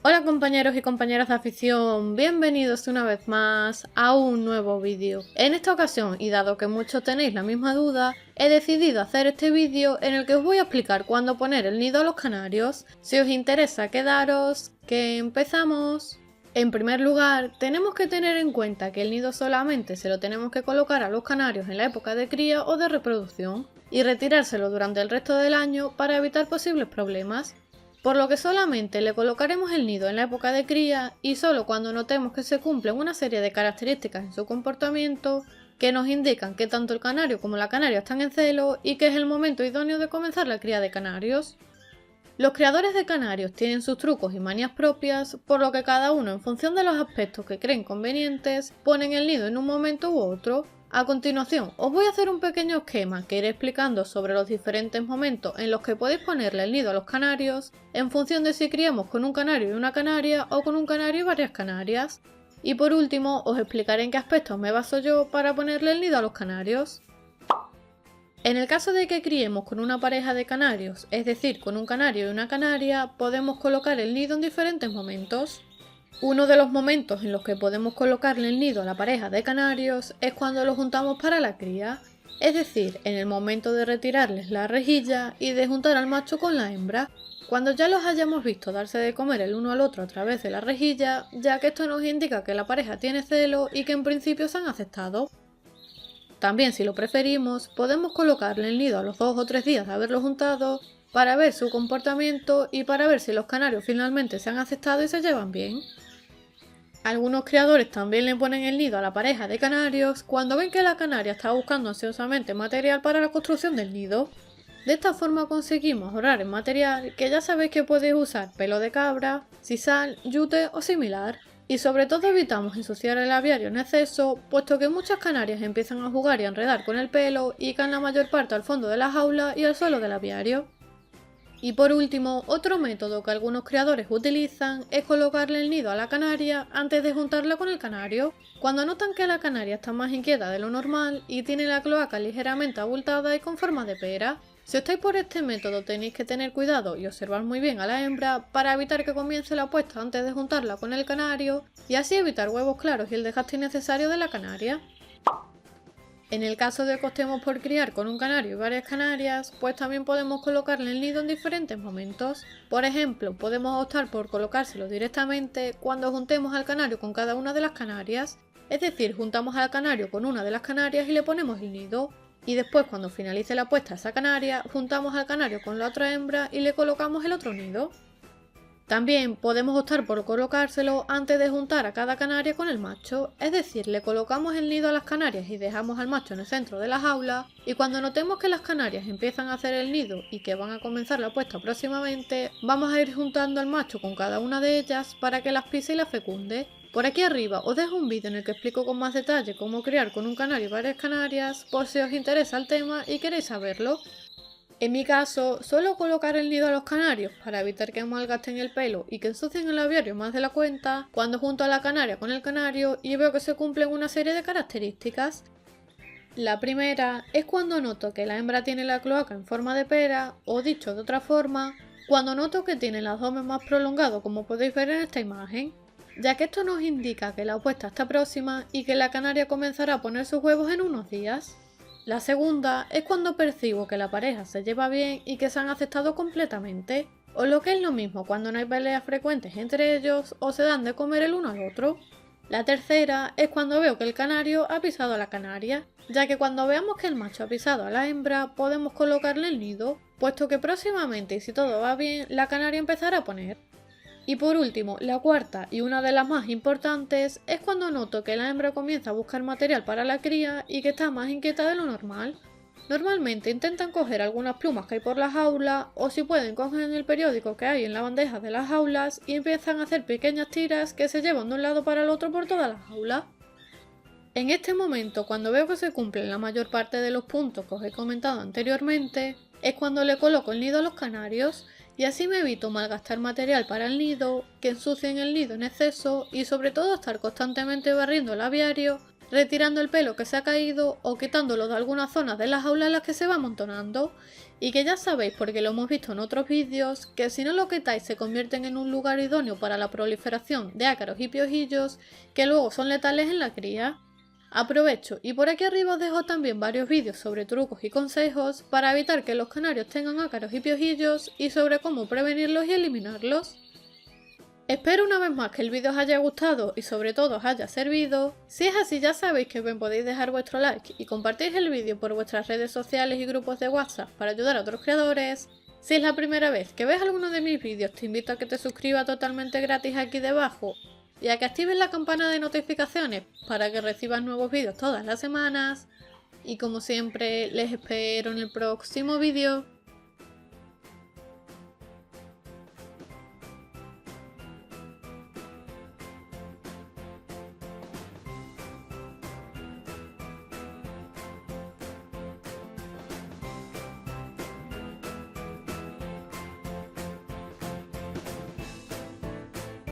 Hola compañeros y compañeras de afición, bienvenidos una vez más a un nuevo vídeo. En esta ocasión, y dado que muchos tenéis la misma duda, he decidido hacer este vídeo en el que os voy a explicar cuándo poner el nido a los canarios. Si os interesa quedaros, que empezamos. En primer lugar, tenemos que tener en cuenta que el nido solamente se lo tenemos que colocar a los canarios en la época de cría o de reproducción, y retirárselo durante el resto del año para evitar posibles problemas. Por lo que solamente le colocaremos el nido en la época de cría y solo cuando notemos que se cumplen una serie de características en su comportamiento que nos indican que tanto el canario como la canaria están en celo y que es el momento idóneo de comenzar la cría de canarios. Los criadores de canarios tienen sus trucos y manías propias, por lo que cada uno, en función de los aspectos que creen convenientes, ponen el nido en un momento u otro. A continuación, os voy a hacer un pequeño esquema que iré explicando sobre los diferentes momentos en los que podéis ponerle el nido a los canarios, en función de si criamos con un canario y una canaria o con un canario y varias canarias. Y por último, os explicaré en qué aspectos me baso yo para ponerle el nido a los canarios. En el caso de que criemos con una pareja de canarios, es decir, con un canario y una canaria, podemos colocar el nido en diferentes momentos. Uno de los momentos en los que podemos colocarle el nido a la pareja de canarios es cuando los juntamos para la cría, es decir, en el momento de retirarles la rejilla y de juntar al macho con la hembra, cuando ya los hayamos visto darse de comer el uno al otro a través de la rejilla, ya que esto nos indica que la pareja tiene celo y que en principio se han aceptado. También, si lo preferimos, podemos colocarle el nido a los 2 o 3 días de haberlo juntado para ver su comportamiento y para ver si los canarios finalmente se han aceptado y se llevan bien. Algunos criadores también le ponen el nido a la pareja de canarios cuando ven que la canaria está buscando ansiosamente material para la construcción del nido. De esta forma conseguimos ahorrar en material, que ya sabéis que podéis usar pelo de cabra, sisal, yute o similar. Y sobre todo evitamos ensuciar el aviario en exceso, puesto que muchas canarias empiezan a jugar y a enredar con el pelo y caen la mayor parte al fondo de la jaula y al suelo del aviario. Y por último, otro método que algunos criadores utilizan es colocarle el nido a la canaria antes de juntarla con el canario, cuando notan que la canaria está más inquieta de lo normal y tiene la cloaca ligeramente abultada y con forma de pera. Si optáis por este método tenéis que tener cuidado y observar muy bien a la hembra para evitar que comience la puesta antes de juntarla con el canario y así evitar huevos claros y el desgaste innecesario de la canaria. En el caso de que optemos por criar con un canario y varias canarias, pues también podemos colocarle el nido en diferentes momentos. Por ejemplo, podemos optar por colocárselo directamente cuando juntemos al canario con cada una de las canarias, es decir, juntamos al canario con una de las canarias y le ponemos el nido. Y después, cuando finalice la puesta esa canaria, juntamos al canario con la otra hembra y le colocamos el otro nido. También podemos optar por colocárselo antes de juntar a cada canaria con el macho, es decir, le colocamos el nido a las canarias y dejamos al macho en el centro de la jaula, y cuando notemos que las canarias empiezan a hacer el nido y que van a comenzar la puesta próximamente, vamos a ir juntando al macho con cada una de ellas para que las pise y las fecunde. Por aquí arriba os dejo un vídeo en el que explico con más detalle cómo criar con un canario y varias canarias, por si os interesa el tema y queréis saberlo. En mi caso, suelo colocar el nido a los canarios para evitar que malgasten el pelo y que ensucien el aviario más de la cuenta cuando junto a la canaria con el canario y veo que se cumplen una serie de características. La primera es cuando noto que la hembra tiene la cloaca en forma de pera, o dicho de otra forma, cuando noto que tiene el abdomen más prolongado, como podéis ver en esta imagen, ya que esto nos indica que la puesta está próxima y que la canaria comenzará a poner sus huevos en unos días. La segunda es cuando percibo que la pareja se lleva bien y que se han aceptado completamente, o lo que es lo mismo cuando no hay peleas frecuentes entre ellos o se dan de comer el uno al otro. La tercera es cuando veo que el canario ha pisado a la canaria, ya que cuando veamos que el macho ha pisado a la hembra podemos colocarle el nido, puesto que próximamente, y si todo va bien, la canaria empezará a poner. Y por último, la cuarta y una de las más importantes es cuando noto que la hembra comienza a buscar material para la cría y que está más inquieta de lo normal. Normalmente intentan coger algunas plumas que hay por la jaula o si pueden cogen el periódico que hay en la bandeja de las jaulas y empiezan a hacer pequeñas tiras que se llevan de un lado para el otro por toda la jaula. En este momento, cuando veo que se cumplen la mayor parte de los puntos que os he comentado anteriormente, es cuando le coloco el nido a los canarios y así me evito malgastar material para el nido, que ensucien el nido en exceso y sobre todo estar constantemente barriendo el aviario retirando el pelo que se ha caído o quitándolo de algunas zonas de las jaulas en las que se va amontonando. Y que ya sabéis, porque lo hemos visto en otros vídeos, que si no lo quitáis se convierten en un lugar idóneo para la proliferación de ácaros y piojillos, que luego son letales en la cría. Aprovecho y por aquí arriba os dejo también varios vídeos sobre trucos y consejos para evitar que los canarios tengan ácaros y piojillos y sobre cómo prevenirlos y eliminarlos. Espero una vez más que el vídeo os haya gustado y sobre todo os haya servido. Si es así ya sabéis que me podéis dejar vuestro like y compartir el vídeo por vuestras redes sociales y grupos de WhatsApp para ayudar a otros creadores. Si es la primera vez que ves alguno de mis vídeos te invito a que te suscribas totalmente gratis aquí debajo y a que actives la campana de notificaciones para que recibas nuevos vídeos todas las semanas. Y como siempre les espero en el próximo vídeo.